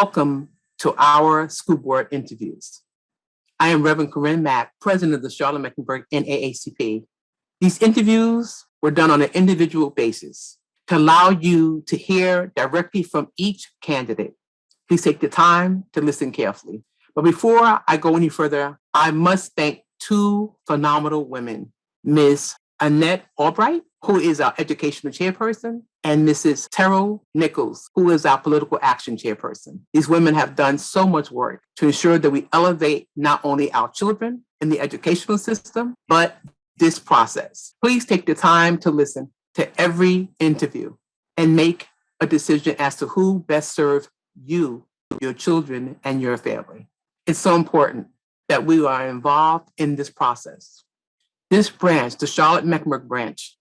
Welcome to our school board interviews. I am Reverend Corinne Mack, president of the Charlotte-Mecklenburg NAACP. These interviews were done on an individual basis to allow you to hear directly from each candidate. Please take the time to listen carefully. But before I go any further, I must thank two phenomenal women, Ms. Annette Albright, who is our educational chairperson, and Mrs. Terrell Nichols, who is our political action chairperson. These women have done so much work to ensure that we elevate not only our children in the educational system, but this process. Please take the time to listen to every interview and make a decision as to who best serves you, your children, and your family. It's so important that we are involved in this process. This branch, the Charlotte-Mecklenburg branch,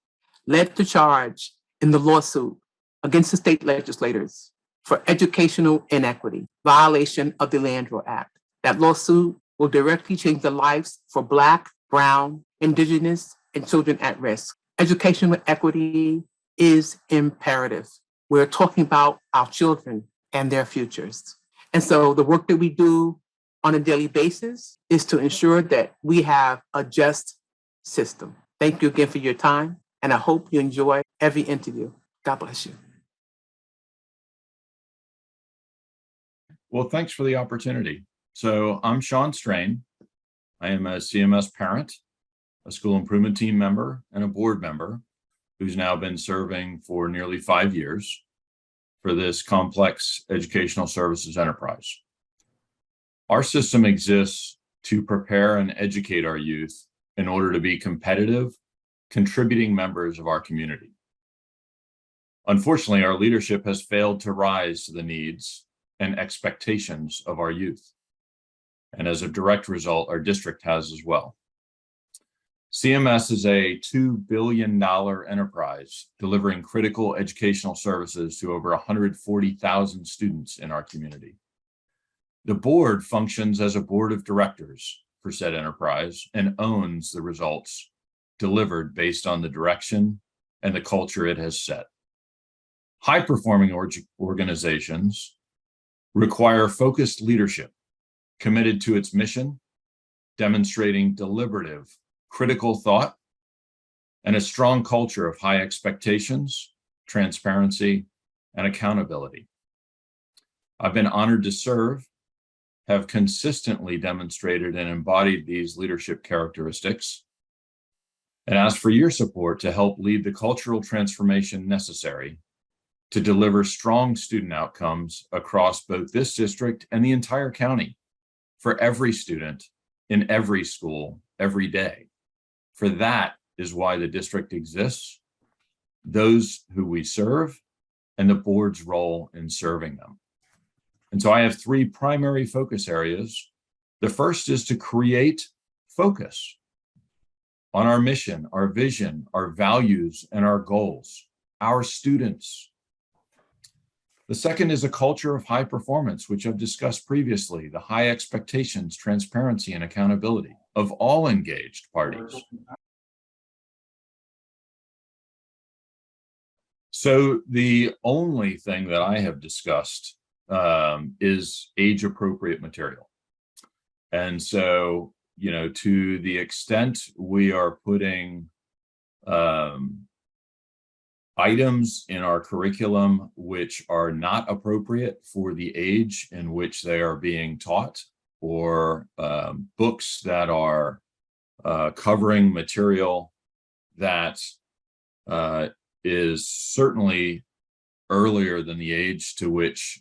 led the charge in the lawsuit against the state legislators for educational inequity, violation of the Land Law Act. That lawsuit will directly change the lives for Black, Brown, Indigenous, and children at risk. Educational equity is imperative. We're talking about our children and their futures. And so the work that we do on a daily basis is to ensure that we have a just system. Thank you again for your time, and I hope you enjoy every interview. God bless you. Well, thanks for the opportunity. So I'm Sean Strain. I am a CMS parent, a school improvement team member, and a board member who's now been serving for nearly 5 years for this complex educational services enterprise. Our system exists to prepare and educate our youth in order to be competitive, contributing members of our community. Unfortunately, our leadership has failed to rise to the needs and expectations of our youth. And as a direct result, our district has as well. CMS is a $2 billion enterprise delivering critical educational services to over 140,000 students in our community. The board functions as a board of directors for said enterprise and owns the results delivered based on the direction and the culture it has set. High-performing organizations require focused leadership committed to its mission, demonstrating deliberative, critical thought, and a strong culture of high expectations, transparency, and accountability. I've been honored to serve, have consistently demonstrated and embodied these leadership characteristics, and ask for your support to help lead the cultural transformation necessary to deliver strong student outcomes across both this district and the entire county for every student in every school every day. For that is why the district exists, those who we serve, and the board's role in serving them. And so I have three primary focus areas. The first is to create focus on our mission, our vision, our values, and our goals, our students. The second is a culture of high performance, which I've discussed previously, the high expectations, transparency, and accountability of all engaged parties. So the only thing that I have discussed is age-appropriate material. And so, you know, to the extent we are putting items in our curriculum which are not appropriate for the age in which they are being taught, or books that are covering material that is certainly earlier than the age to which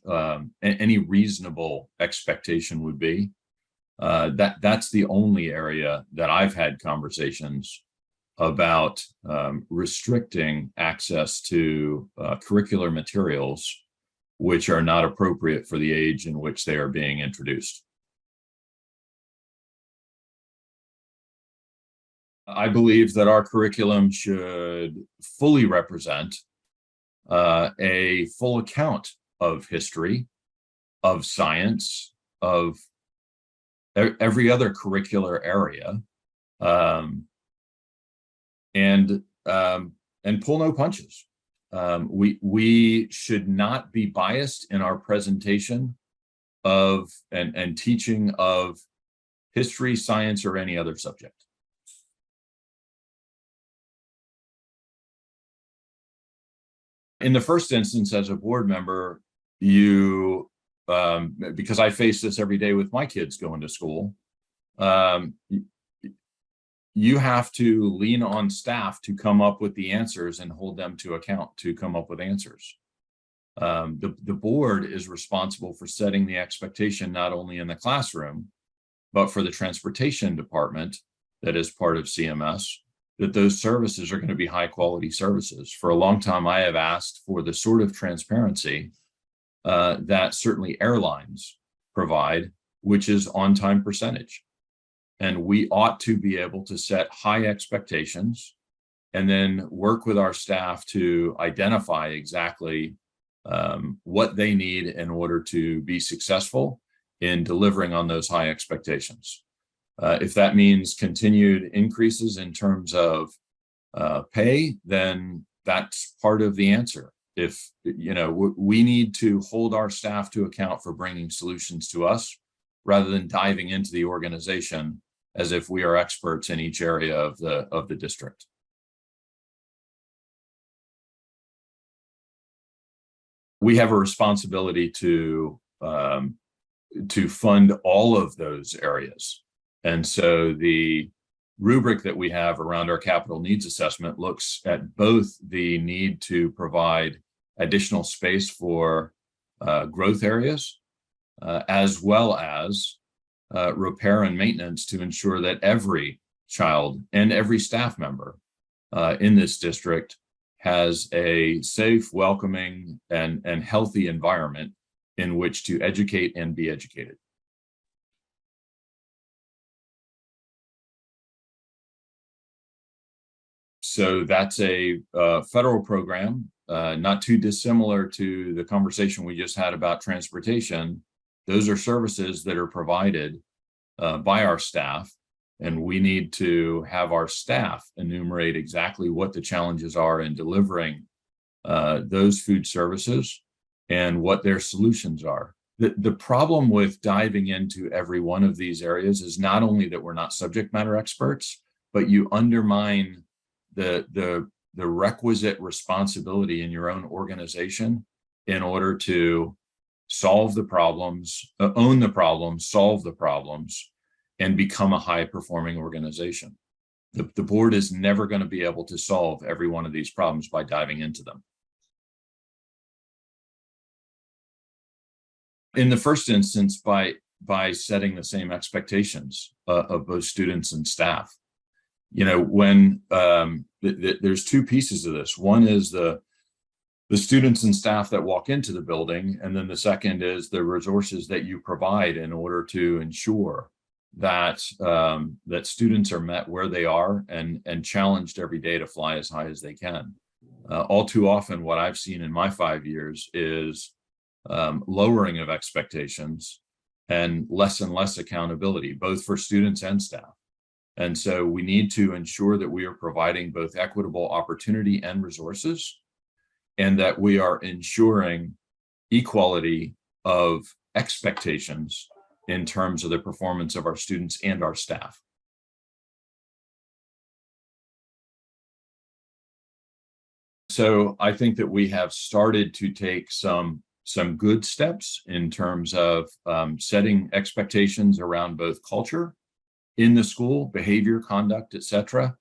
any reasonable expectation would be. That's the only area that I've had conversations about restricting access to curricular materials which are not appropriate for the age in which they are being introduced. I believe that our curriculum should fully represent a full account of history, of science, of every other curricular area, and pull no punches. We should not be biased in our presentation of and teaching of history, science, or any other subject. In the first instance, as a board member, you, because I face this every day with my kids going to school, you have to lean on staff to come up with the answers and hold them to account to come up with answers. The board is responsible for setting the expectation not only in the classroom, but for the transportation department that is part of CMS, that those services are going to be high quality services. For a long time, I have asked for the sort of transparency that certainly airlines provide, which is on-time percentage. And we ought to be able to set high expectations and then work with our staff to identify exactly what they need in order to be successful in delivering on those high expectations. If that means continued increases in terms of pay, then that's part of the answer. If, we need to hold our staff to account for bringing solutions to us rather than diving into the organization as if we are experts in each area of the district. We have a responsibility to fund all of those areas. And so the rubric that we have around our capital needs assessment looks at both the need to provide additional space for growth areas, as well as repair and maintenance to ensure that every child and every staff member in this district has a safe, welcoming, and healthy environment in which to educate and be educated. So that's a federal program, not too dissimilar to the conversation we just had about transportation. Those are services that are provided by our staff, and we need to have our staff enumerate exactly what the challenges are in delivering those food services and what their solutions are. The problem with diving into every one of these areas is not only that we're not subject matter experts, but you undermine the requisite responsibility in your own organization in order to solve the problems, own the problems, solve the problems, and become a high-performing organization. The board is never going to be able to solve every one of these problems by diving into them. In the first instance, by setting the same expectations of both students and staff. When there's two pieces of this. One is the students and staff that walk into the building, and then the second is the resources that you provide in order to ensure that that students are met where they are and challenged every day to fly as high as they can. All too often, what I've seen in my 5 years is lowering of expectations and less accountability, both for students and staff. And so we need to ensure that we are providing both equitable opportunity and resources, and that we are ensuring equality of expectations in terms of the performance of our students and our staff. So I think that we have started to take some good steps in terms of setting expectations around both culture in the school, behavior, conduct, etc.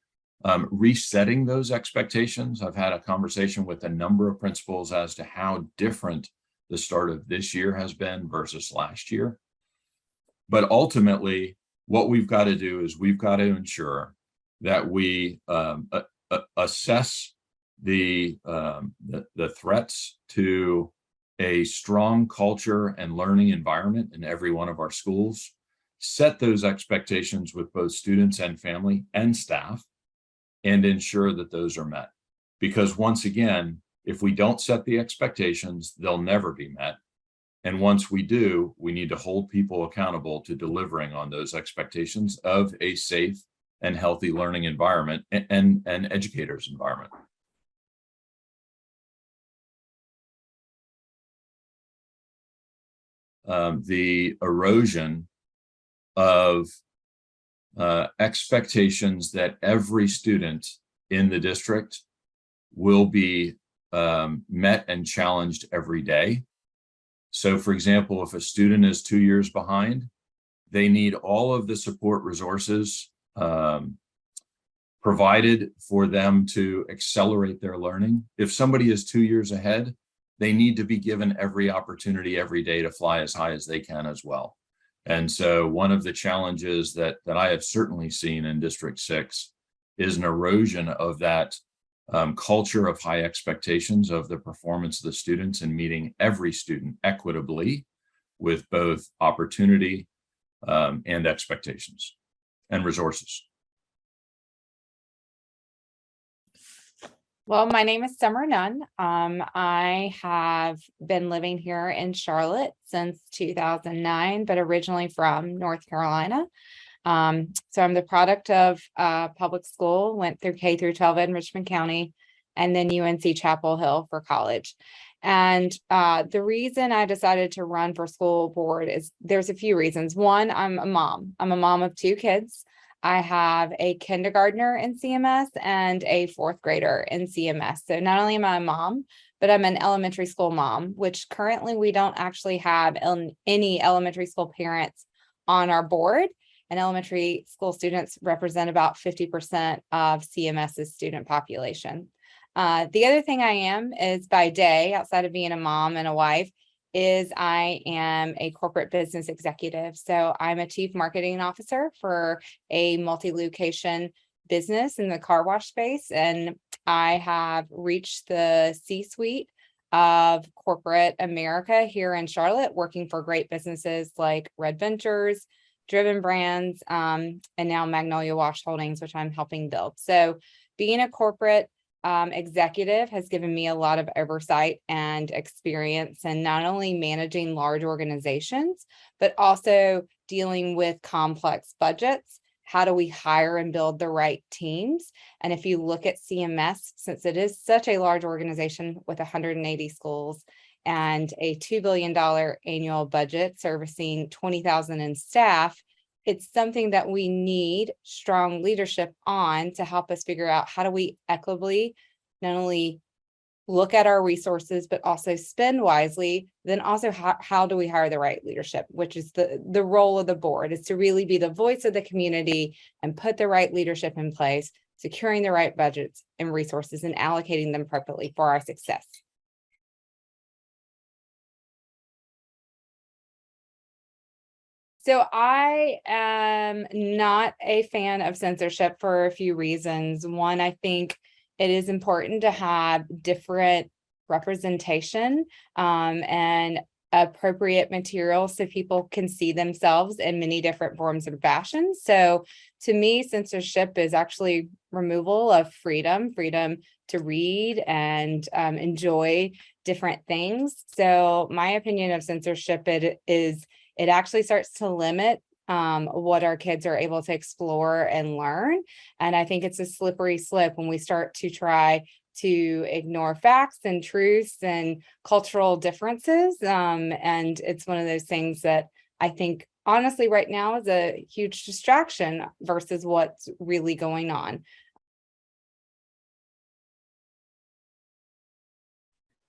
Resetting those expectations. I've had a conversation with a number of principals as to how different the start of this year has been versus last year. But ultimately, what we've got to do is we've got to ensure that we assess the threats to a strong culture and learning environment in every one of our schools, set those expectations with both students and family and staff, and ensure that those are met. Because once again, if we don't set the expectations, they'll never be met. And once we do, we need to hold people accountable to delivering on those expectations of a safe and healthy learning environment and educators' environment. the erosion of expectations that every student in the district will be met and challenged every day. So for example, if a student is 2 years behind, they need all of the support resources provided for them to accelerate their learning. If somebody is 2 years ahead, they need to be given every opportunity every day to fly as high as they can as well. And so one of the challenges that I have certainly seen in District 6 is an erosion of that culture of high expectations of the performance of the students and meeting every student equitably with both opportunity and expectations and resources. Well, my name is Summer Nunn. I have been living here in Charlotte since 2009, but originally from North Carolina. So I'm the product of public school, went through K through 12 in Richmond County, and then UNC Chapel Hill for college. And the reason I decided to run for school board is there's a few reasons. One, I'm a mom. I'm a mom of 2 kids. I have a kindergartner in CMS and a 4th grader in CMS. So not only am I a mom, but I'm an elementary school mom, which currently we don't actually have any elementary school parents on our board. And elementary school students represent about 50% of CMS's student population. The other thing I am is by day, outside of being a mom and a wife, is I am a corporate business executive. So I'm a chief marketing officer for a multi-location business in the car wash space. And I have reached the C-suite of corporate America here in Charlotte, working for great businesses like Red Ventures, Driven Brands, and now Magnolia Wash Holdings, which I'm helping build. So being a corporate executive has given me a lot of oversight and experience in not only managing large organizations, but also dealing with complex budgets. How do we hire and build the right teams? And if you look at CMS, since it is such a large organization with 180 schools and a $2 billion annual budget servicing 20,000 in staff, it's something that we need strong leadership on to help us figure out how do we equitably not only look at our resources, but also spend wisely, then also how do we hire the right leadership, which is the role of the board, is to really be the voice of the community and put the right leadership in place, securing the right budgets and resources and allocating them appropriately for our success. So I am not a fan of censorship for a few reasons. One, I think it is important to have different representation and appropriate material so people can see themselves in many different forms and fashions. So to me, censorship is actually removal of freedom to read and enjoy different things. So my opinion of censorship it actually starts to limit what our kids are able to explore and learn. And I think it's a slippery slope when we start to try to ignore facts and truths and cultural differences. And it's one of those things that I think honestly right now is a huge distraction versus what's really going on.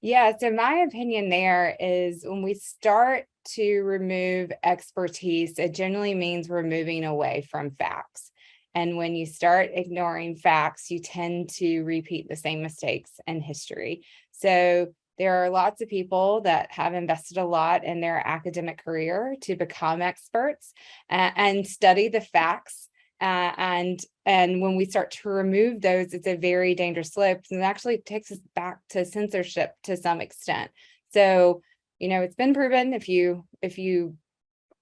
Yeah, so my opinion there is when we start to remove expertise, it generally means we're moving away from facts. And when you start ignoring facts, you tend to repeat the same mistakes in history. So there are lots of people that have invested a lot in their academic career to become experts and study the facts. And when we start to remove those, it's a very dangerous slope, and it actually takes us back to censorship to some extent. So, it's been proven if you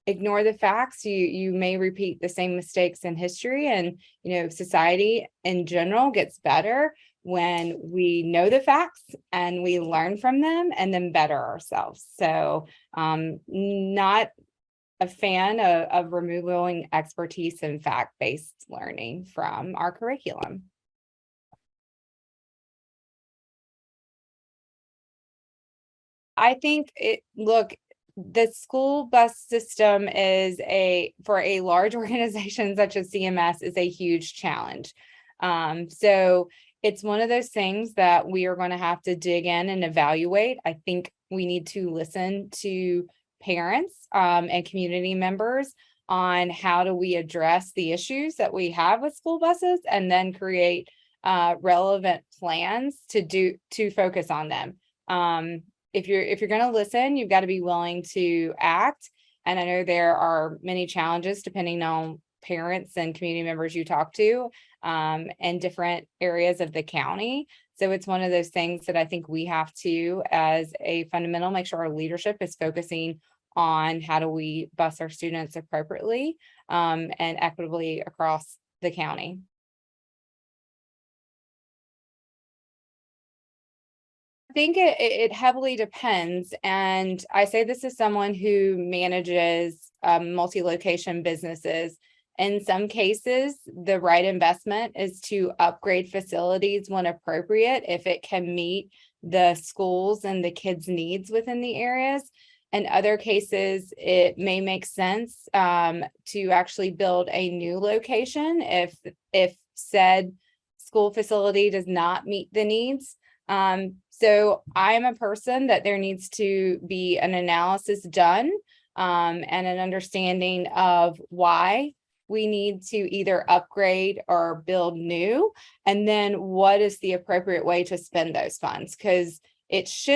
ignore the facts, you may repeat the same mistakes in history. And society in general gets better when we know the facts and we learn from them and then better ourselves. So not a fan of removing expertise and fact-based learning from our curriculum. I think the school bus system is for a large organization such as CMS is a huge challenge. So it's one of those things that we are going to have to dig in and evaluate. I think we need to listen to parents and community members on how do we address the issues that we have with school buses, and then create relevant plans to focus on them. If you're going to listen, you've got to be willing to act. And I know there are many challenges depending on parents and community members you talk to in different areas of the county. So it's one of those things that I think we have to, as a fundamental, make sure our leadership is focusing on how do we bus our students appropriately and equitably across the county. I think it heavily depends. And I say this as someone who manages multi-location businesses. In some cases, the right investment is to upgrade facilities when appropriate, if it can meet the schools and the kids' needs within the areas. In other cases, it may make sense to actually build a new location if said school facility does not meet the needs. So I am a person that there needs to be an analysis done and an understanding of why we need to either upgrade or build new, and then what is the appropriate way to spend those funds, because it's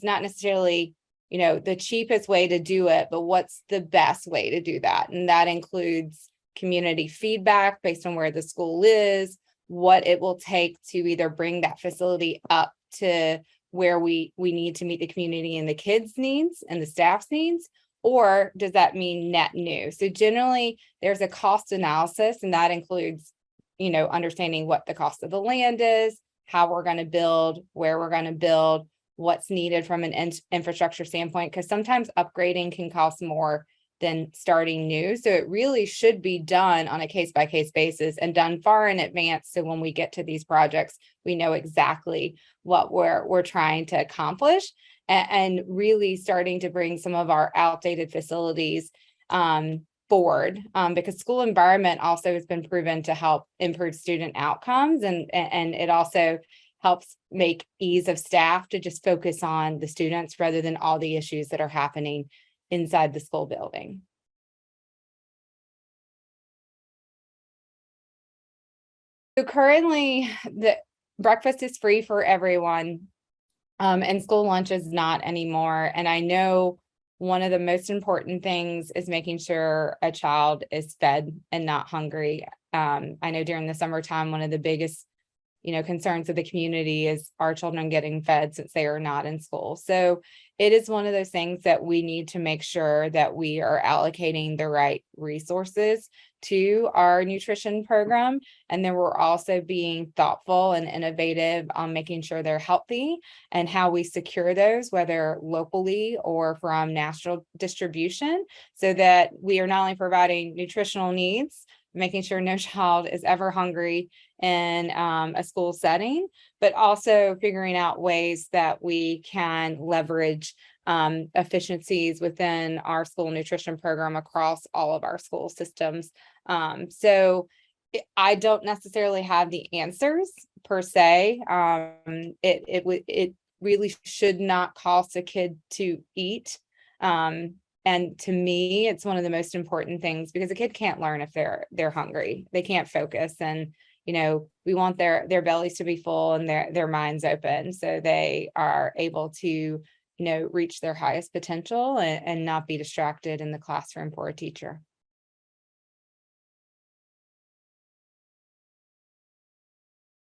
not necessarily the cheapest way to do it, but what's the best way to do that. And that includes community feedback based on where the school is, what it will take to either bring that facility up to where we need to meet the community and the kids' needs and the staff's needs, or does that mean net new? So generally there's a cost analysis, and that includes, understanding what the cost of the land is, how we're going to build, where we're going to build, what's needed from an infrastructure standpoint, because sometimes upgrading can cost more than starting new. So it really should be done on a case-by-case basis and done far in advance. So when we get to these projects, we know exactly what we're trying to accomplish, and really starting to bring some of our outdated facilities forward, because school environment also has been proven to help improve student outcomes, and it also helps make ease of staff to just focus on the students rather than all the issues that are happening inside the school building. So currently the breakfast is free for everyone, and school lunch is not anymore. And I know one of the most important things is making sure a child is fed and not hungry. I know during the summertime, one of the biggest concerns of the community is our children getting fed since they are not in school. So it is one of those things that we need to make sure that we are allocating the right resources to our nutrition program. And then we're also being thoughtful and innovative on making sure they're healthy, and how we secure those, whether locally or from national distribution, so that we are not only providing nutritional needs, making sure no child is ever hungry in a school setting, but also figuring out ways that we can leverage efficiencies within our school nutrition program across all of our school systems. So I don't necessarily have the answers per se. It really should not cost a kid to eat. And to me, it's one of the most important things, because a kid can't learn if they're hungry. They can't focus, and we want their bellies to be full and their minds open, so they are able to reach their highest potential and not be distracted in the classroom for a teacher.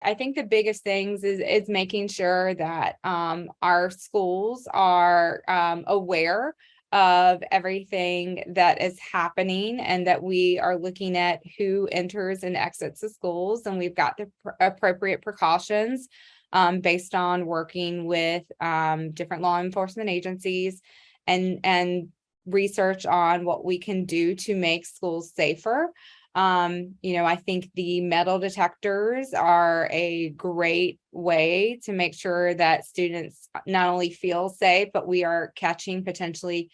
I think the biggest things is making sure that our schools are aware of everything that is happening, and that we are looking at who enters and exits the schools, and we've got the appropriate precautions based on working with different law enforcement agencies and research on what we can do to make schools safer. I think the metal detectors are a great way to make sure that students not only feel safe, but we are catching potentially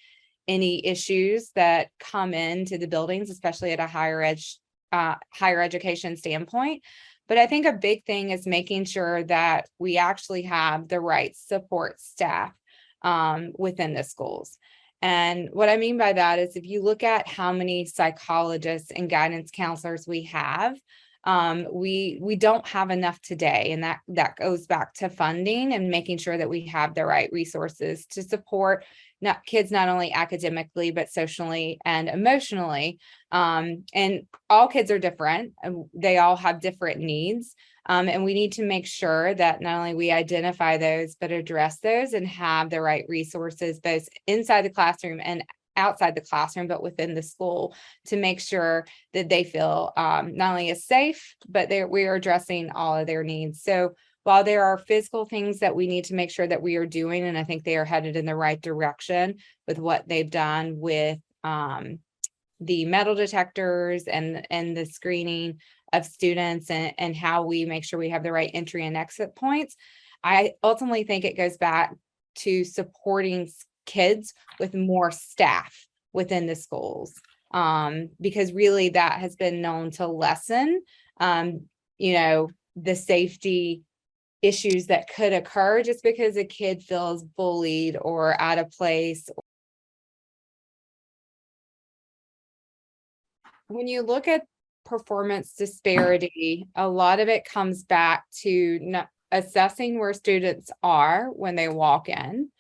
any issues that come into the buildings, especially at a higher education standpoint. But I think a big thing is making sure that we actually have the right support staff within the schools. And what I mean by that is if you look at how many psychologists and guidance counselors we have, we don't have enough today. And that goes back to funding and making sure that we have the right resources to support kids not only academically, but socially and emotionally. And all kids are different. They all have different needs. And we need to make sure that not only we identify those, but address those and have the right resources, both inside the classroom and outside the classroom, but within the school, to make sure that they feel not only as safe, but we are addressing all of their needs. So while there are physical things that we need to make sure that we are doing, and I think they are headed in the right direction with what they've done with the metal detectors and the screening of students and how we make sure we have the right entry and exit points. I ultimately think it goes back to supporting kids with more staff within the schools, because really that has been known to lessen, the safety issues that could occur just because a kid feels bullied or out of place. When you look at performance disparity, a lot of it comes back to assessing where students are when they walk in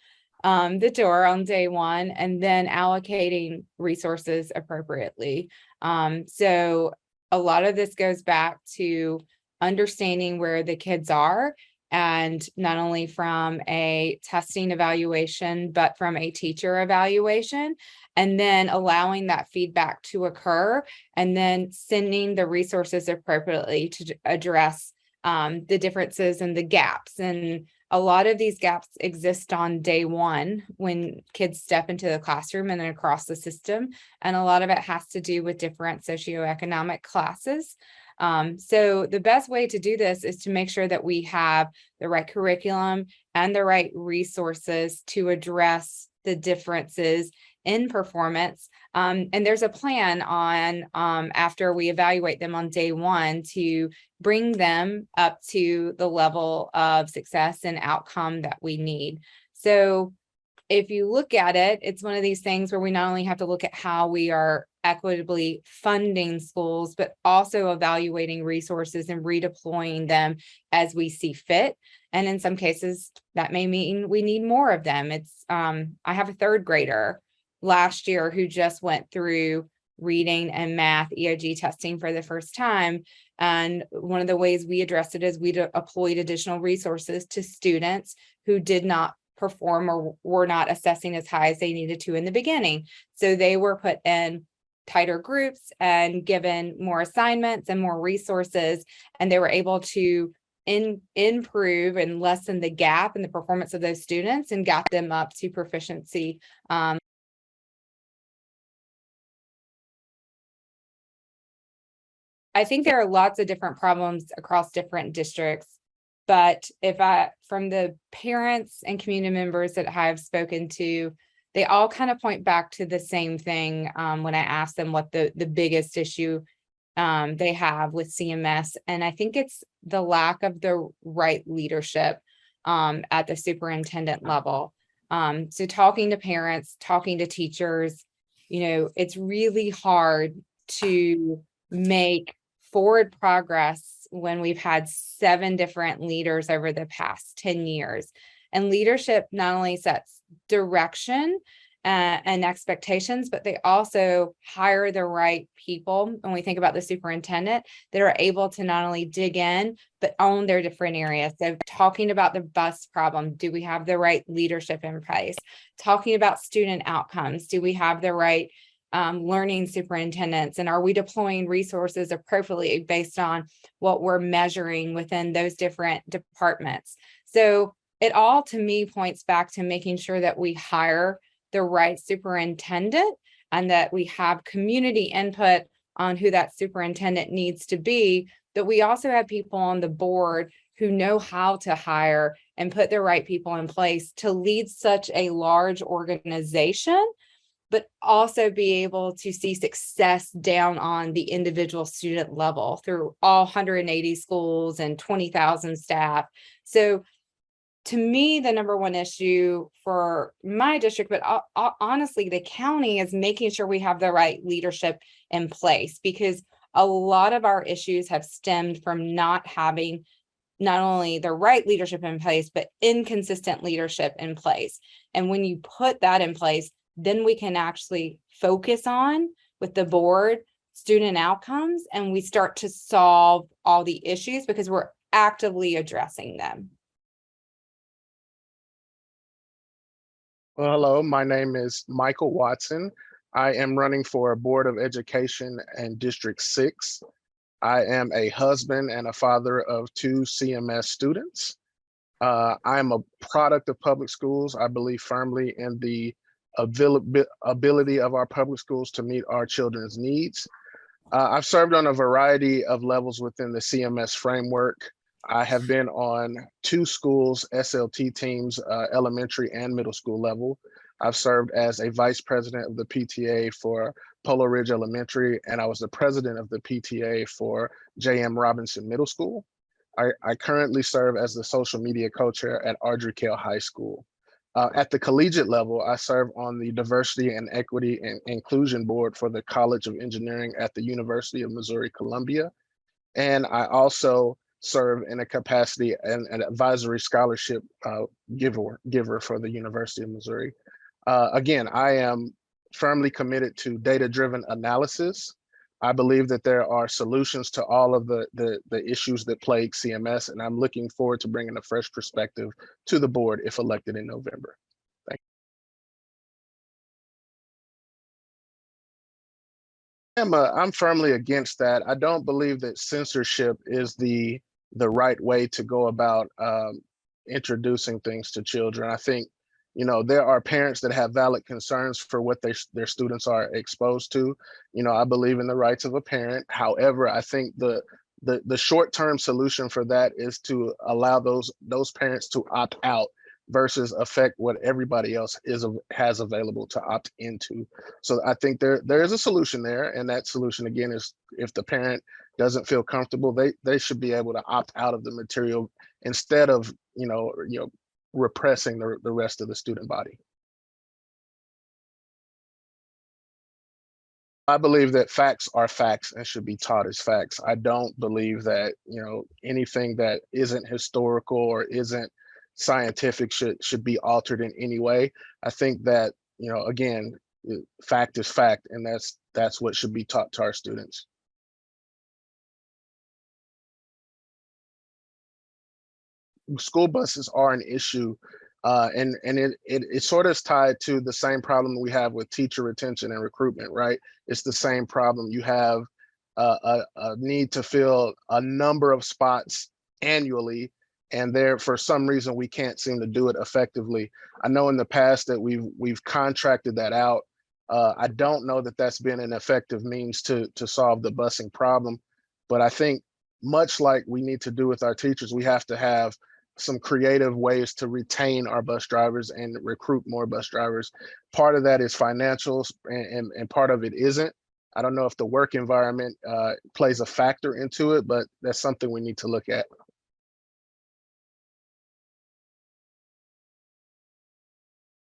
the door on day one, and then allocating resources appropriately. So a lot of this goes back to understanding where the kids are, and not only from a testing evaluation, but from a teacher evaluation, and then allowing that feedback to occur, and then sending the resources appropriately to address the differences and the gaps. And a lot of these gaps exist on day one when kids step into the classroom and then across the system. And a lot of it has to do with different socioeconomic classes. So the best way to do this is to make sure that we have the right curriculum and the right resources to address the differences in performance. And there's a plan on after we evaluate them on day one to bring them up to the level of success and outcome that we need. So if you look at it, it's one of these things where we not only have to look at how we are equitably funding schools, but also evaluating resources and redeploying them as we see fit. And in some cases, that may mean we need more of them. I have a third grader last year who just went through reading and math EOG testing for the first time. And one of the ways we addressed it is we deployed additional resources to students who did not perform or were not assessing as high as they needed to in the beginning. So they were put in tighter groups and given more assignments and more resources, and they were able to improve and lessen the gap in the performance of those students and got them up to proficiency. I think there are lots of different problems across different districts, but from the parents and community members that I've spoken to, they all kind of point back to the same thing when I ask them what the biggest issue they have with CMS. And I think it's the lack of the right leadership at the superintendent level. So talking to parents, talking to teachers, it's really hard to make forward progress when we've had 7 different leaders over the past 10 years. And leadership not only sets direction and expectations, but they also hire the right people. When we think about the superintendent, that are able to not only dig in, but own their different areas. So talking about the bus problem, do we have the right leadership in place? Talking about student outcomes, do we have the right learning superintendents, and are we deploying resources appropriately based on what we're measuring within those different departments? So it all, to me, points back to making sure that we hire the right superintendent and that we have community input on who that superintendent needs to be, that we also have people on the board who know how to hire and put the right people in place to lead such a large organization, but also be able to see success down on the individual student level through all 180 schools and 20,000 staff. So to me, the number one issue for my district, but honestly, the county, is making sure we have the right leadership in place, because a lot of our issues have stemmed from not having not only the right leadership in place, but inconsistent leadership in place. And when you put that in place, then we can actually focus on, with the board, student outcomes, and we start to solve all the issues because we're actively addressing them. Well, hello, my name is Michael Watson. I am running for Board of Education in District 6. I am a husband and a father of 2 CMS students. I am a product of public schools. I believe firmly in the ability of our public schools to meet our children's needs. I've served on a variety of levels within the CMS framework. I have been on 2 schools, SLT teams, elementary and middle school level. I've served as a vice president of the PTA for Polo Ridge Elementary, and I was the president of the PTA for J.M. Robinson Middle School. I currently serve as the social media co-chair at Ardrey Kell High School. At the collegiate level, I serve on the Diversity and Equity and Inclusion Board for the College of Engineering at the University of Missouri-Columbia. And I also serve in a capacity and an advisory scholarship giver for the University of Missouri. Again, I am firmly committed to data-driven analysis. I believe that there are solutions to all of the issues that plague CMS, and I'm looking forward to bringing a fresh perspective to the board if elected in November. Thank you. I'm firmly against that. I don't believe that censorship is the right way to go about introducing things to children. I think, you know, there are parents that have valid concerns for what their students are exposed to. You know, I believe in the rights of a parent. However, I think the short-term solution for that is to allow those parents to opt out versus affect what everybody else has available to opt into. So I think there is a solution there, and that solution again is, if the parent doesn't feel comfortable, they should be able to opt out of the material instead of repressing the rest of the student body. I believe that facts are facts and should be taught as facts. I don't believe that, you know, anything that isn't historical or isn't scientific should be altered in any way. I think that, you know, again, fact is fact, and that's what should be taught to our students. School buses are an issue, and it sort of is tied to the same problem we have with teacher retention and recruitment, right? It's the same problem. You have a need to fill a number of spots annually, and there, for some reason, we can't seem to do it effectively. I know in the past that we've contracted that out. I don't know that that's been an effective means to solve the busing problem, but I think much like we need to do with our teachers, we have to have some creative ways to retain our bus drivers and recruit more bus drivers. Part of that is financials, and part of it isn't. I don't know if the work environment plays a factor into it, but that's something we need to look at.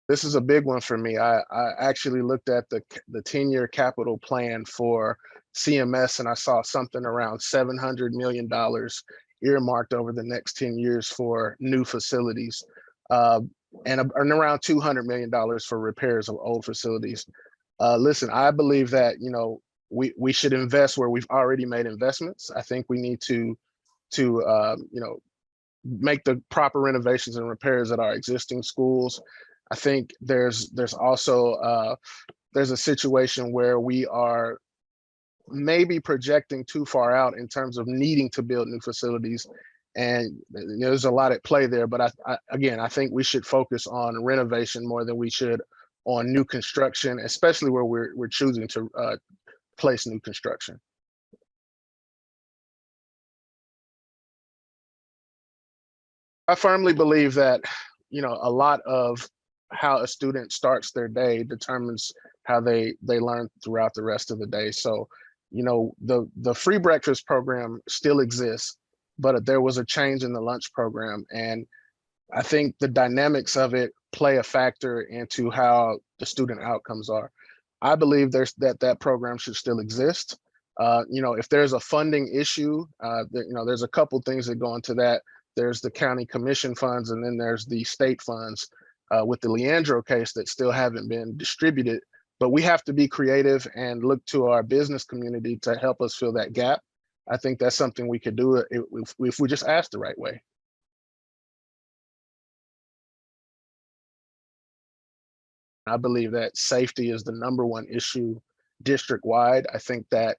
This is a big one for me. I actually looked at the 10-year capital plan for CMS, and I saw something around $700 million earmarked over the next 10 years for new facilities, and around $200 million for repairs of old facilities. Listen, I believe that, you know, we should invest where we've already made investments. I think we need to you know, make the proper renovations and repairs at our existing schools. I think there's also there's a situation where we are maybe projecting too far out in terms of needing to build new facilities, and there's a lot at play there. But I think we should focus on renovation more than we should on new construction, especially where we're choosing to replace new construction. I firmly believe that, a lot of how a student starts their day determines how they learn throughout the rest of the day. So, the free breakfast program still exists, but there was a change in the lunch program. And I think the dynamics of it play a factor into how the student outcomes are. I believe that program should still exist. If there's a funding issue, there's a couple things that go into that. There's the county commission funds, and then there's the state funds with the Leandro case that still haven't been distributed. But we have to be creative and look to our business community to help us fill that gap. I think that's something we could do if we just ask the right way. I believe that safety is the #1 issue district-wide. I think that,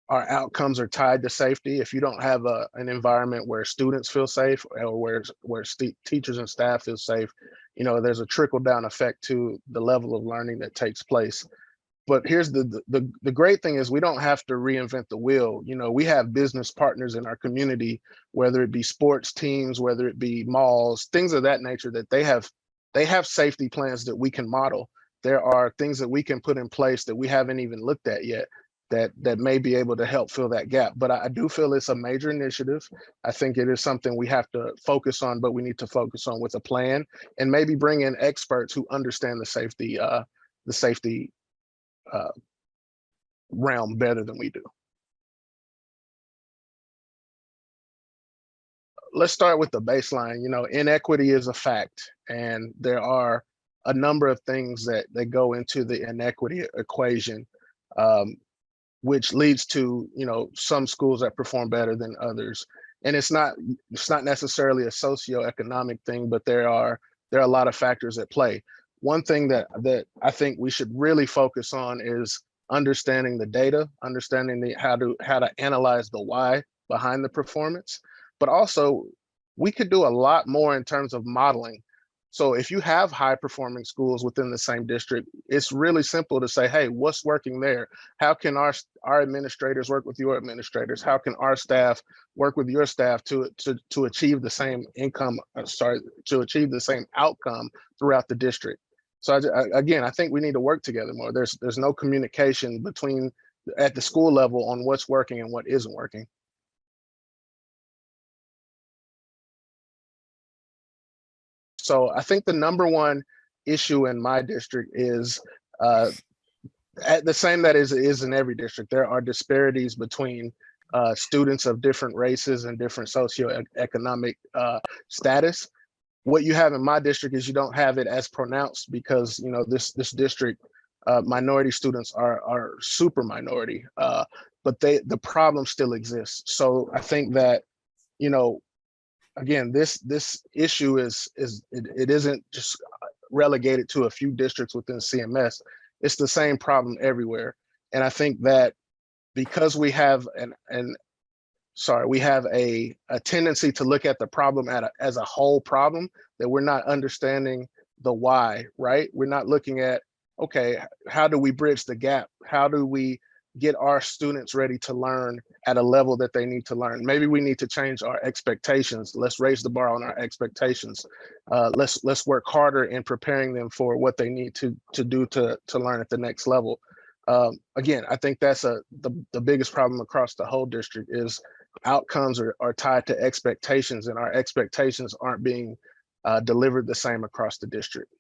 our outcomes are tied to safety. If you don't have an environment where students feel safe or where teachers and staff feel safe, there's a trickle-down effect to the level of learning that takes place. But here's the great thing is we don't have to reinvent the wheel. We have business partners in our community, whether it be sports teams, whether it be malls, things of that nature, that they have safety plans that we can model. There are things that we can put in place that we haven't even looked at yet that may be able to help fill that gap. But I do feel it's a major initiative. I think it is something we have to focus on, but we need to focus on with a plan and maybe bring in experts who understand the safety realm better than we do. Let's start with the baseline. Inequity is a fact, and there are a number of things that go into the inequity equation, which leads to some schools that perform better than others. And it's not necessarily a socioeconomic thing, but there are a lot of factors at play. One thing that I think we should really focus on is understanding the data, understanding how to analyze the why behind the performance. But also, we could do a lot more in terms of modeling. So if you have high performing schools within the same district, it's really simple to say, hey, what's working there? How can our administrators work with your administrators? How can our staff work with your staff to achieve the same to achieve the same outcome throughout the district? So again, I think we need to work together more. There's no communication at the school level on what's working and what isn't working. So I think the #1 issue in my district is the same that is in every district. There are disparities between students of different races and different socioeconomic status. What you have in my district is you don't have it as pronounced because this district minority students are super minority, but the problem still exists. So I think that again, this issue it isn't just relegated to a few districts within CMS. It's the same problem everywhere. And I think that because we have a tendency to look at the problem as a whole problem, that we're not understanding the why, right? We're not looking at, okay, how do we bridge the gap? How do we get our students ready to learn at a level that they need to learn? Maybe we need to change our expectations. Let's raise the bar on our expectations. Let's work harder in preparing them for what they need to do to learn at the next level. Again, I think that's the biggest problem across the whole district is outcomes are tied to expectations, and our expectations aren't being delivered the same across the district.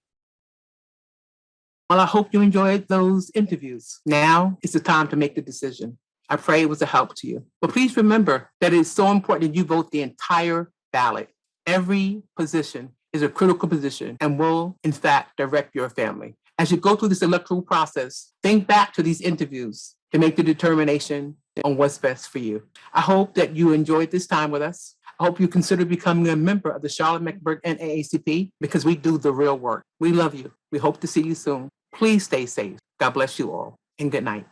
Well, I hope you enjoyed those interviews. Now it's the time to make the decision. I pray it was a help to you. But please remember that it's so important that you vote the entire ballot. Every position is a critical position and will, in fact, direct your family. As you go through this electoral process, think back to these interviews to make the determination on what's best for you. I hope that you enjoyed this time with us. I hope you consider becoming a member of the Charlotte-Mecklenburg NAACP because we do the real work. We love you. We hope to see you soon. Please stay safe. God bless you all, and good night.